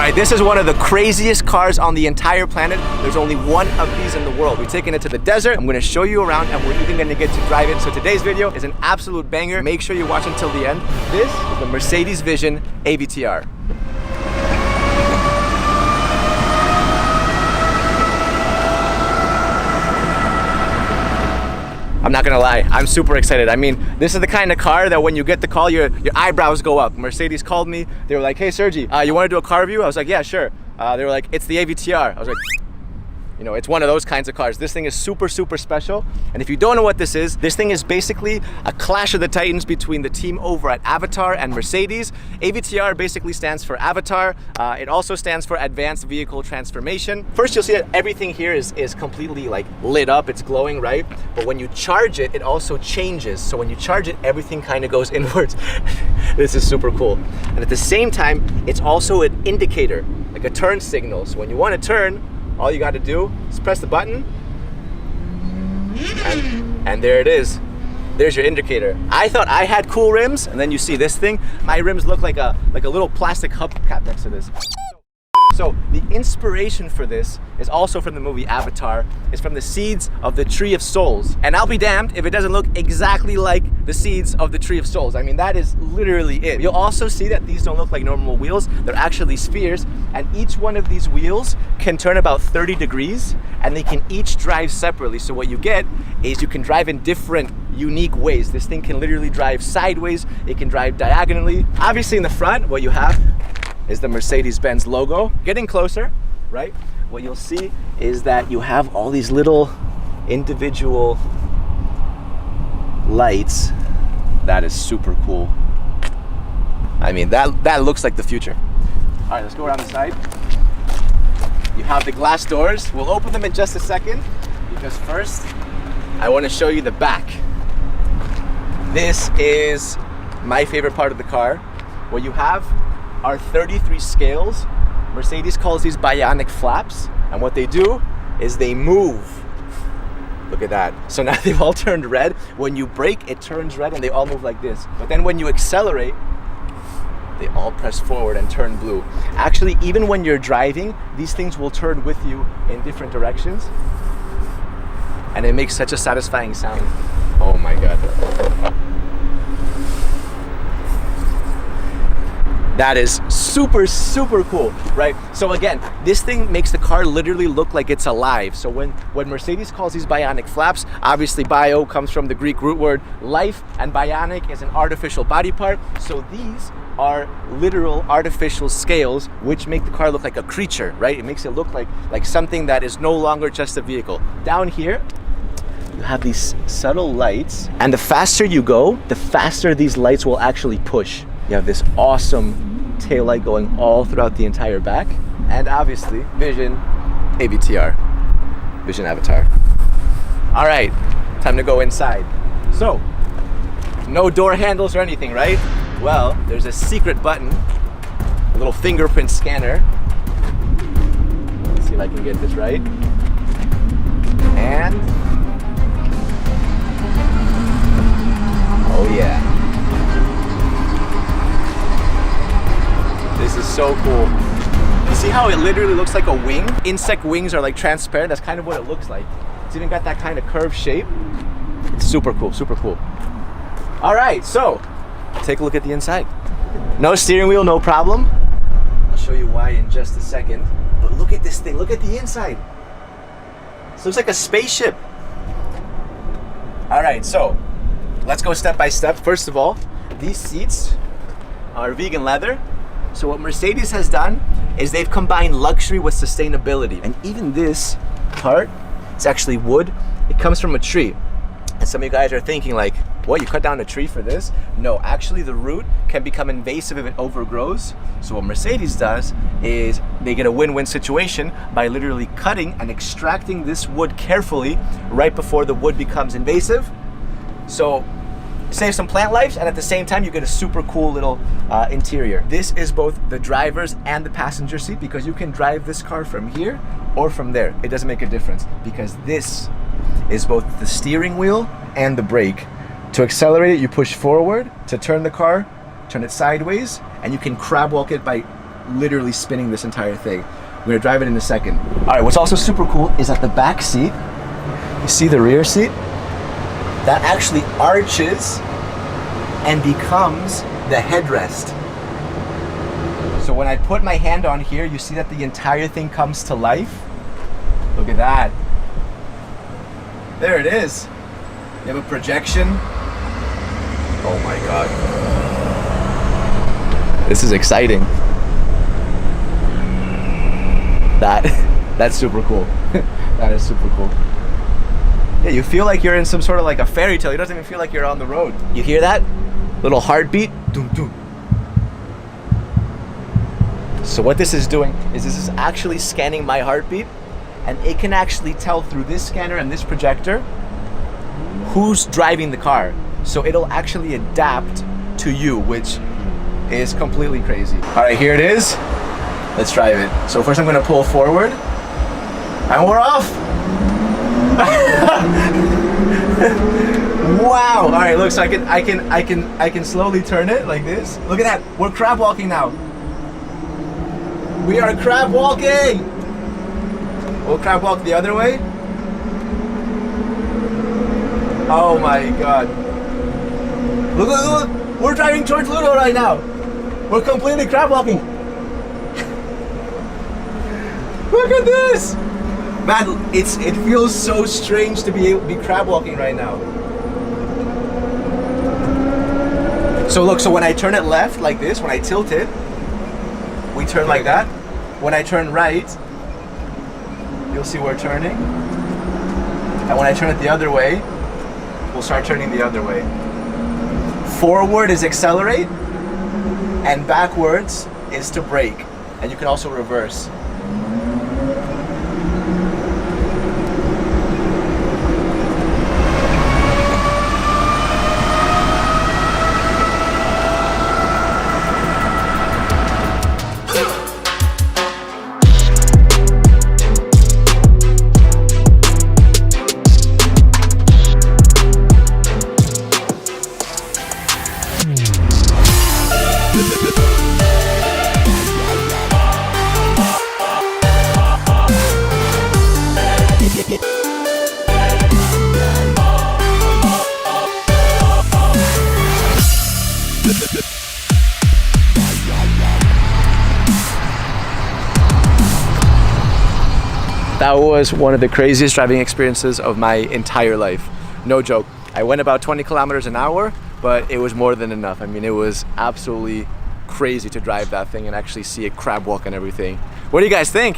Alright, this is one of the craziest cars on the entire planet. There's only one of these in the world. We're taking it to the desert. I'm gonna show you around and we're even gonna get to drive it. So today's video is an absolute banger. Make sure you watch until the end. This is the Mercedes Vision AVTR. I'm not gonna lie, I'm super excited. I mean, this is the kind of car that when you get the call, your eyebrows go up. Mercedes called me. They were like, hey Sergi, you wanna do a car review? I was like, yeah, sure. They were like, it's the AVTR. I was like, you know, it's one of those kinds of cars. This thing is super, super special. And if you don't know what this thing is basically a clash of the titans between the team over at Avatar and Mercedes. AVTR basically stands for Avatar. It also stands for Advanced Vehicle Transformation. First, you'll see that everything here is completely like lit up, it's glowing, right? But when you charge it, it also changes. So when you charge it, everything kind of goes inwards. This is super cool. And at the same time, it's also an indicator, like a turn signal. So when you want to turn, all you got to do is press the button and there it is. There's your indicator. I thought I had cool rims, and then you see this thing. My rims look like a little plastic hubcap next to this. So the inspiration for this is also from the movie Avatar. It's from the seeds of the Tree of Souls. And I'll be damned if it doesn't look exactly like the seeds of the Tree of Souls. I mean, that is literally it. You'll also see that these don't look like normal wheels. They're actually spheres. And each one of these wheels can turn about 30 degrees and they can each drive separately. So what you get is you can drive in different unique ways. This thing can literally drive sideways. It can drive diagonally. Obviously in the front, what you have is the Mercedes-Benz logo. Getting closer, right? What you'll see is that you have all these little individual lights. That is super cool. I mean, that looks like the future. All right, let's go around the side. You have the glass doors. We'll open them in just a second because first, I want to show you the back. This is my favorite part of the car. What you have are 33 scales. Mercedes calls these bionic flaps, and what they do is they move. Look at that. So now they've all turned red. When you brake, it turns red and they all move like this. But then when you accelerate, they all press forward and turn blue. Actually, even when you're driving, these things will turn with you in different directions. And it makes such a satisfying sound. Oh my God. That is super, super cool, right? So again, this thing makes the car literally look like it's alive. So when Mercedes calls these bionic flaps, obviously bio comes from the Greek root word life, and bionic is an artificial body part. So these are literal artificial scales, which make the car look like a creature, right? It makes it look like something that is no longer just a vehicle. Down here, you have these subtle lights, and the faster you go, the faster these lights will actually push. You have this awesome taillight going all throughout the entire back, and obviously Vision AVTR, Vision Avatar. All right, time to go inside. So, no door handles or anything, right? Well, there's a secret button, a little fingerprint scanner. Let's see if I can get this right. And, oh yeah. This is so cool. You see how it literally looks like a wing? Insect wings are like transparent. That's kind of what it looks like. It's even got that kind of curved shape. It's super cool, super cool. All right, so take a look at the inside. No steering wheel, no problem. I'll show you why in just a second. But look at this thing, look at the inside. This looks like a spaceship. All right, so let's go step by step. First of all, these seats are vegan leather. So what Mercedes has done is they've combined luxury with sustainability. And even this part, it's actually wood. It comes from a tree. And some of you guys are thinking like, what, you cut down a tree for this? No, actually the root can become invasive if it overgrows. So what Mercedes does is they get a win-win situation by literally cutting and extracting this wood carefully right before the wood becomes invasive. So save some plant life, and at the same time you get a super cool little interior. This is both the driver's and the passenger seat because you can drive this car from here or from there. It doesn't make a difference because this is both the steering wheel and the brake. To accelerate it, you push forward. To turn the car, turn it sideways, and you can crab walk it by literally spinning this entire thing. I'm gonna drive it in a second. All right, what's also super cool is that the back seat, you see the rear seat? That actually arches and becomes the headrest. So when I put my hand on here, you see that the entire thing comes to life. Look at that. There it is. You have a projection. Oh my God. This is exciting. That's super cool. That is super cool. Yeah, you feel like you're in some sort of like a fairy tale. It doesn't even feel like you're on the road. You hear that? Little heartbeat. Doom, doom. So what this is doing is this is actually scanning my heartbeat, and it can actually tell through this scanner and this projector who's driving the car. So it'll actually adapt to you, which is completely crazy. All right, here it is. Let's drive it. So first I'm gonna pull forward, and we're off. Wow. All right, look, so I can slowly turn it like this. Look at that. We're crab walking now. We are crab walking. We'll crab walk the other way. Oh my God. Look, look, look. We're driving towards Lusso right now. We're completely crab walking. Look at this. Man, it feels so strange to be crab walking right now. So look, so when I turn it left like this, when I tilt it, we turn like that. When I turn right, you'll see we're turning. And when I turn it the other way, we'll start turning the other way. Forward is accelerate, and backwards is to brake. And you can also reverse. That was one of the craziest driving experiences of my entire life. No joke. I went about 20 kilometers an hour, but it was more than enough. I mean, it was absolutely crazy to drive that thing and actually see it crab walk and everything. What do you guys think?